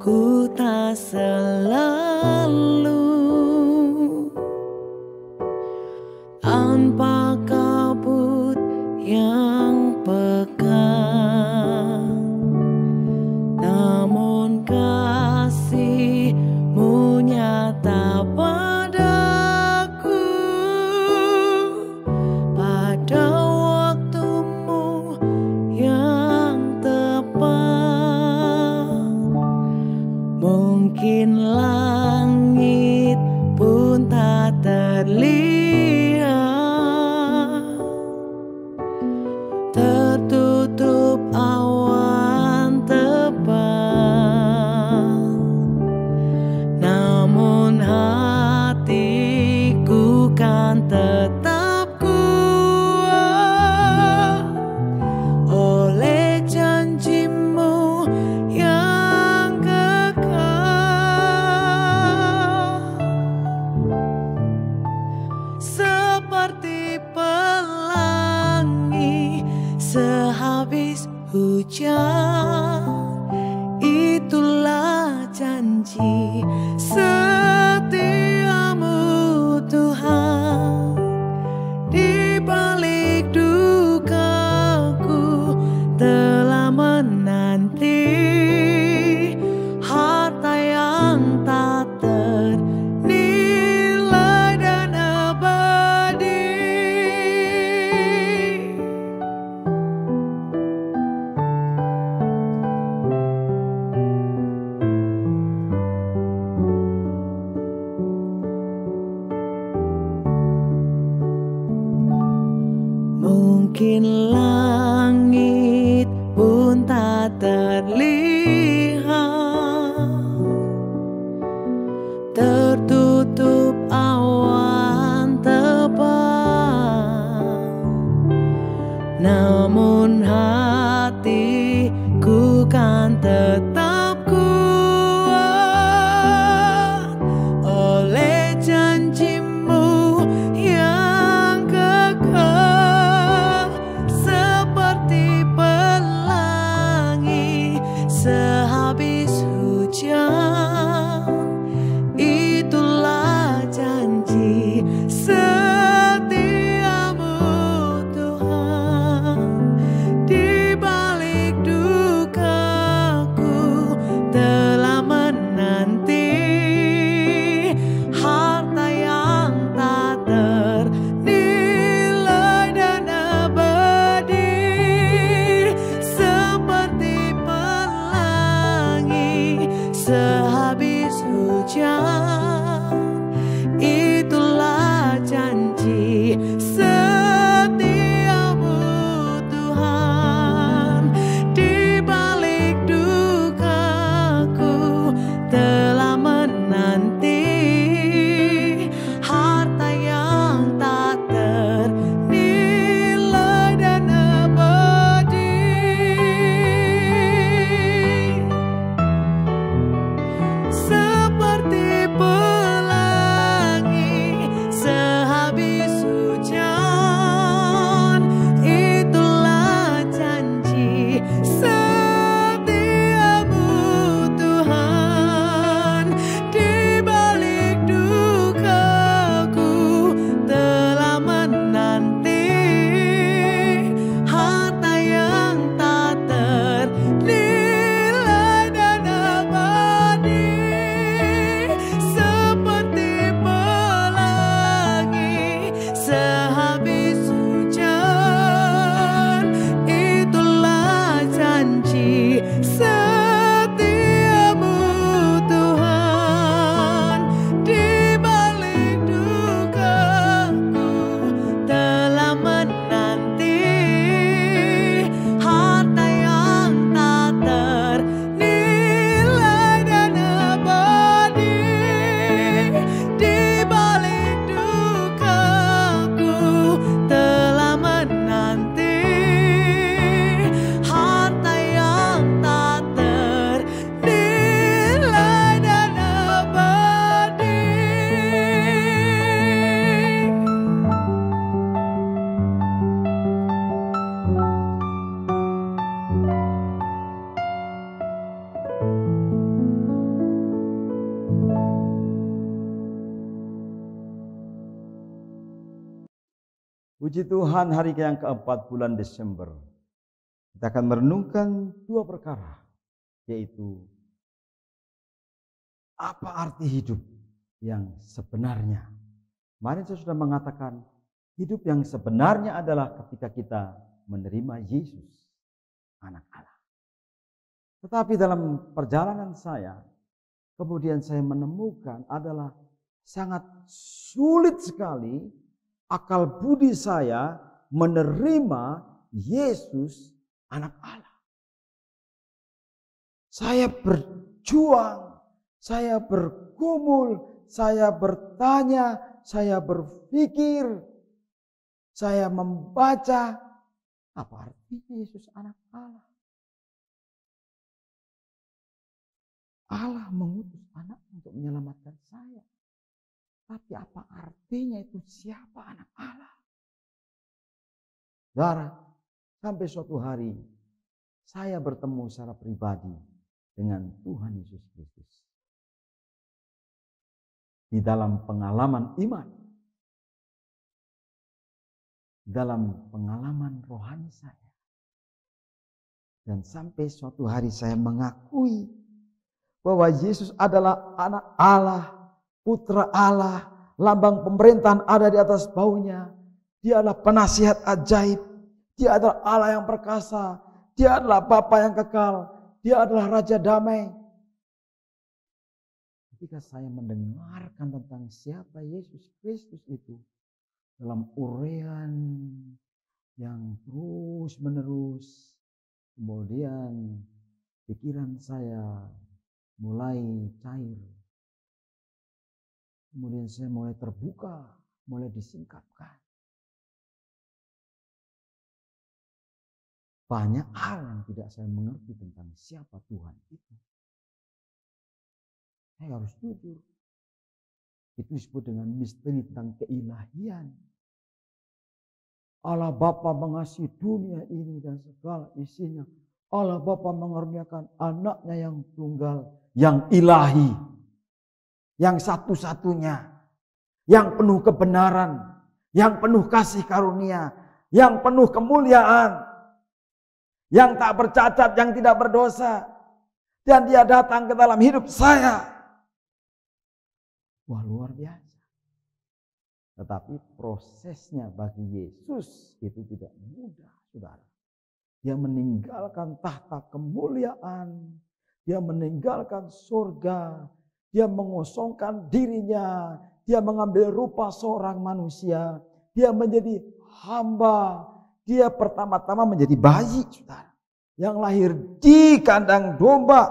ku tak selalu tanpa kabut yang pekat, namun kasih-Mu nyata padaku pada waktu-Mu yang tepat. Mungkin langit pun tak terlihat, tertutup awan tebal, namun hatiku kan tetap kuat oleh janji-Mu yang kekal. Seperti pelangi sehabis hujan, itulah janji setia-Mu Tuhan. Di balik dukaku telah menanti harta yang tak ternilai dan abadi. Mungkin langit pun tak terlihat, tertutup awan tebal, namun hatiku kan tetap kuat oleh janji-Mu yang kekal. Seperti pelangi sehabis hujan, itulah janji setia-Mu Tuhan. Di balik dukaku telah menanti harta yang tak ternilai dan abadi. Seperti pelangi sehabis hujan, itulah janji setia-Mu Tuhan. Di balik dukaku telah menanti harta yang tak ternilai dan abadi. Seperti Puji Tuhan, hari yang keempat bulan Desember. Kita akan merenungkan dua perkara, yaitu apa arti hidup yang sebenarnya. Kemarin saya sudah mengatakan, hidup yang sebenarnya adalah ketika kita menerima Yesus, anak Allah. Tetapi dalam perjalanan saya, kemudian saya menemukan adalah sangat sulit sekali akal budi saya menerima Yesus, anak Allah. Saya berjuang, saya bergumul, saya bertanya, saya berpikir, saya membaca, apa artinya Yesus anak Allah? Allah mengutus anak untuk menyelamatkan saya. Tapi apa artinya itu, siapa anak Allah? Saudara, sampai suatu hari saya bertemu secara pribadi dengan Tuhan Yesus Kristus. Di dalam pengalaman iman, dalam pengalaman rohani saya. Dan sampai suatu hari saya mengakui bahwa Yesus adalah anak Allah, putra Allah, lambang pemerintahan ada di atas baunya. Dia adalah penasihat ajaib. Dia adalah Allah yang perkasa. Dia adalah Bapa yang kekal. Dia adalah Raja damai. Ketika saya mendengarkan tentang siapa Yesus Kristus itu, dalam uraian yang terus menerus, kemudian pikiran saya mulai cair. Kemudian saya mulai terbuka, mulai disingkapkan. Banyak hal yang tidak saya mengerti tentang siapa Tuhan itu. Saya harus jujur. Itu disebut dengan misteri tentang keilahian. Allah Bapa mengasihi dunia ini dan segala isinya. Allah Bapa mengaruniakan anaknya yang tunggal, yang ilahi, yang satu-satunya, yang penuh kebenaran, yang penuh kasih karunia, yang penuh kemuliaan, yang tak bercacat, yang tidak berdosa. Dan dia datang ke dalam hidup saya. Wah, luar biasa. Tetapi prosesnya bagi Yesus itu tidak mudah, saudara. Dia meninggalkan tahta kemuliaan. Dia meninggalkan surga. Dia mengosongkan dirinya. Dia mengambil rupa seorang manusia. Dia menjadi hamba. Dia pertama-tama menjadi bayi, saudara. Yang lahir di kandang domba.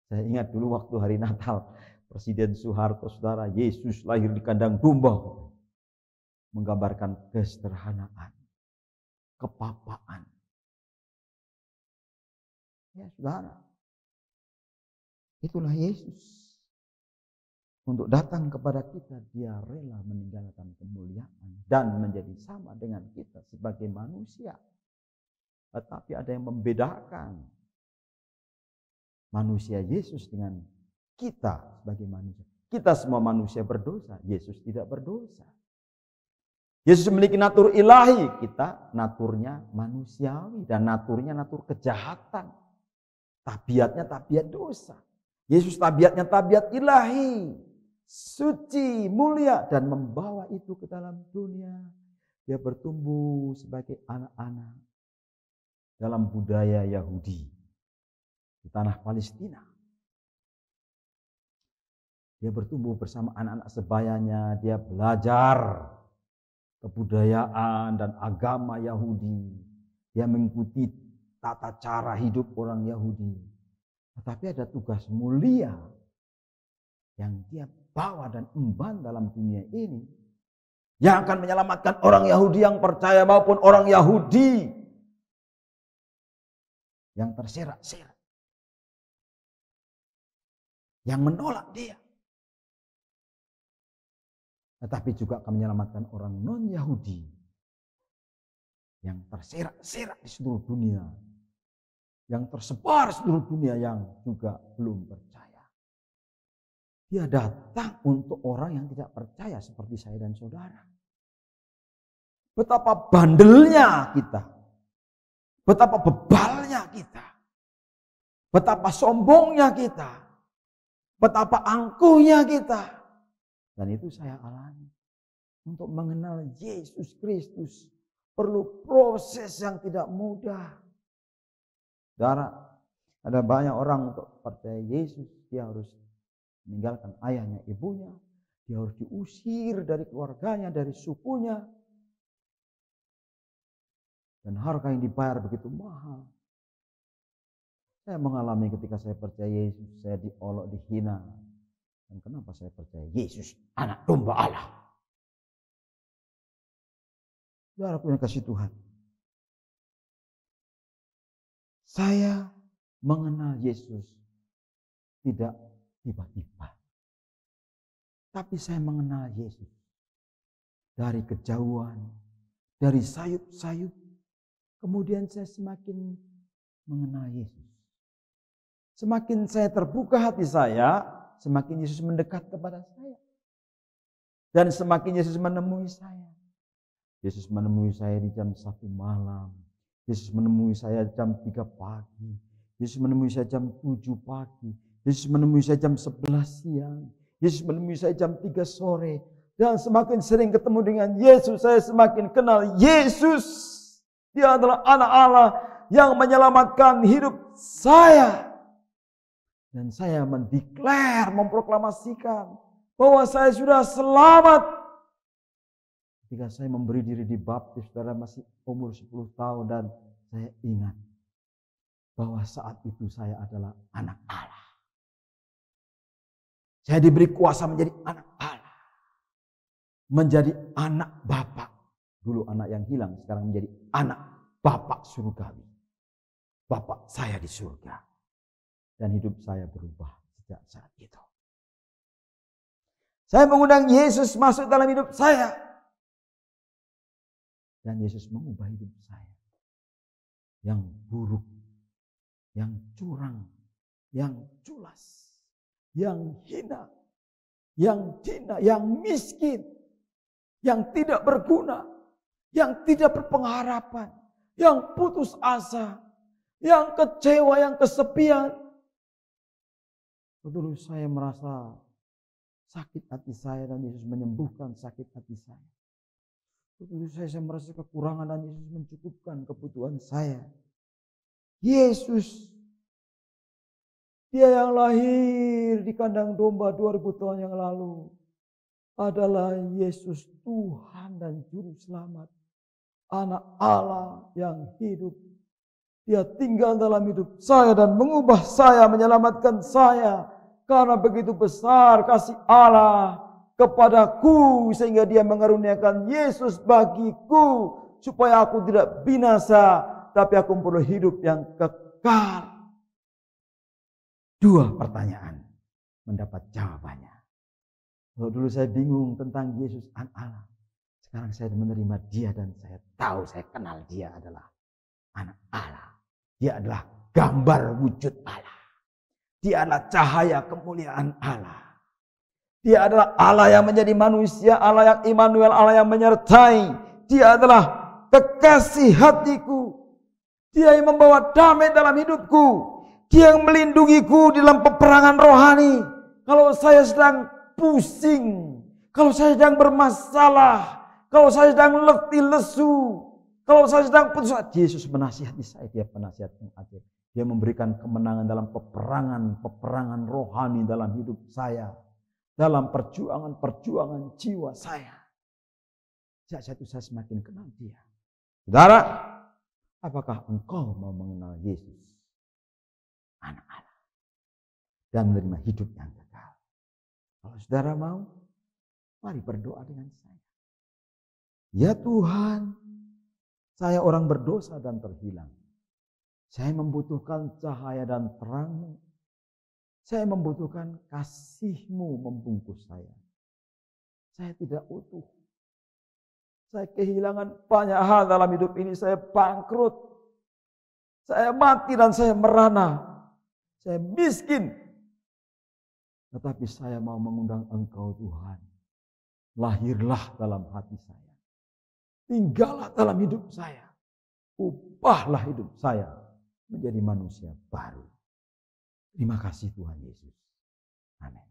Saya ingat dulu waktu hari Natal. Presiden Soeharto, saudara, Yesus lahir di kandang domba. Menggambarkan kesederhanaan. Kepapaan. Ya, saudara. Itulah Yesus. Untuk datang kepada kita, dia rela meninggalkan kemuliaan dan menjadi sama dengan kita sebagai manusia. Tetapi ada yang membedakan manusia Yesus dengan kita sebagai manusia. Kita semua manusia berdosa, Yesus tidak berdosa. Yesus memiliki natur ilahi, kita naturnya manusiawi dan naturnya natur kejahatan. Tabiatnya tabiat dosa. Yesus tabiatnya tabiat ilahi, suci, mulia, dan membawa itu ke dalam dunia. Dia bertumbuh sebagai anak-anak dalam budaya Yahudi di tanah Palestina. Dia bertumbuh bersama anak-anak sebayanya, dia belajar kebudayaan dan agama Yahudi. Dia mengikuti tata cara hidup orang Yahudi. Tetapi ada tugas mulia yang dia bawa dan emban dalam dunia ini, yang akan menyelamatkan orang Yahudi yang percaya maupun orang Yahudi yang terserak-serak, yang menolak dia. Tetapi juga akan menyelamatkan orang non-Yahudi yang terserak-serak di seluruh dunia, yang tersebar seluruh dunia yang juga belum percaya. Dia datang untuk orang yang tidak percaya seperti saya dan saudara. betapa bandelnya kita, betapa bebalnya kita, betapa sombongnya kita, betapa angkuhnya kita. Dan itu saya alami. Untuk mengenal Yesus Kristus perlu proses yang tidak mudah. Saudara, ada banyak orang untuk percaya Yesus, dia harus meninggalkan ayahnya, ibunya, dia harus diusir dari keluarganya, dari sukunya. Dan harga yang dibayar begitu mahal. Saya mengalami ketika saya percaya Yesus, saya diolok, dihina. Dan kenapa saya percaya Yesus, anak domba Allah? Saudara punya kasih Tuhan. Saya mengenal Yesus tidak tiba-tiba. Tapi saya mengenal Yesus dari kejauhan, dari sayup-sayup. Kemudian saya semakin mengenal Yesus. Semakin saya terbuka hati saya, semakin Yesus mendekat kepada saya. Dan semakin Yesus menemui saya. Yesus menemui saya di jam 1 malam. Yesus menemui saya jam 3 pagi. Yesus menemui saya jam 7 pagi. Yesus menemui saya jam 11 siang. Yesus menemui saya jam 3 sore. Dan semakin sering ketemu dengan Yesus, saya semakin kenal Yesus. Dia adalah anak Allah yang menyelamatkan hidup saya. Dan saya mendeklar, memproklamasikan bahwa saya sudah selamat. Ketika saya memberi diri dibaptis, saudara masih umur 10 tahun, dan saya ingat bahwa saat itu saya adalah anak Allah. Saya diberi kuasa menjadi anak Allah. Menjadi anak Bapa. Dulu anak yang hilang, sekarang menjadi anak Bapa surgawi. Bapa saya di surga. Dan hidup saya berubah sejak saat itu. Saya mengundang Yesus masuk dalam hidup saya. Dan Yesus mengubah hidup saya. Yang buruk, yang curang, yang culas, yang hina, yang miskin, yang tidak berguna, yang tidak berpengharapan, yang putus asa, yang kecewa, yang kesepian. Dulu saya merasa sakit hati saya dan Yesus menyembuhkan sakit hati saya. Dulu saya merasa kekurangan dan Yesus mencukupkan kebutuhan saya. Yesus, Dia yang lahir di kandang domba 2000 tahun yang lalu, adalah Yesus Tuhan dan Juru Selamat. Anak Allah yang hidup. Dia tinggal dalam hidup saya dan mengubah saya, menyelamatkan saya. Karena begitu besar kasih Allah kepadaku, sehingga Dia mengaruniakan Yesus bagiku, supaya aku tidak binasa, tapi aku perlu hidup yang kekal. 2 pertanyaan mendapat jawabannya. Kalau dulu saya bingung tentang Yesus anak Allah, sekarang saya menerima Dia dan saya tahu, saya kenal Dia adalah anak Allah. Dia adalah gambar wujud Allah. Dia adalah cahaya kemuliaan Allah. Dia adalah Allah yang menjadi manusia, Allah yang Immanuel, Allah yang menyertai. Dia adalah kekasih hatiku. Dia yang membawa damai dalam hidupku. Dia yang melindungiku dalam peperangan rohani. Kalau saya sedang pusing, kalau saya sedang bermasalah, kalau saya sedang letih lesu, kalau saya sedang putus asa, Yesus menasihati saya. Dia penasihat yang adil. Dia memberikan kemenangan dalam peperangan rohani dalam hidup saya, dalam perjuangan jiwa saya. Sejak saat itu saya semakin kenal Dia. Saudara, apakah engkau mau mengenal Yesus, anak Allah, dan menerima hidup yang kekal? Kalau saudara mau, mari berdoa dengan saya. Ya Tuhan, saya orang berdosa dan terhilang. Saya membutuhkan cahaya dan terang-Mu. Saya membutuhkan kasih-Mu membungkus saya. Saya tidak utuh. Saya kehilangan banyak hal dalam hidup ini. Saya bangkrut. Saya mati dan saya merana. Saya miskin. Tetapi saya mau mengundang Engkau Tuhan. Lahirlah dalam hati saya. tinggallah dalam hidup saya. Ubahlah hidup saya menjadi manusia baru. Terima kasih Tuhan Yesus. Amin.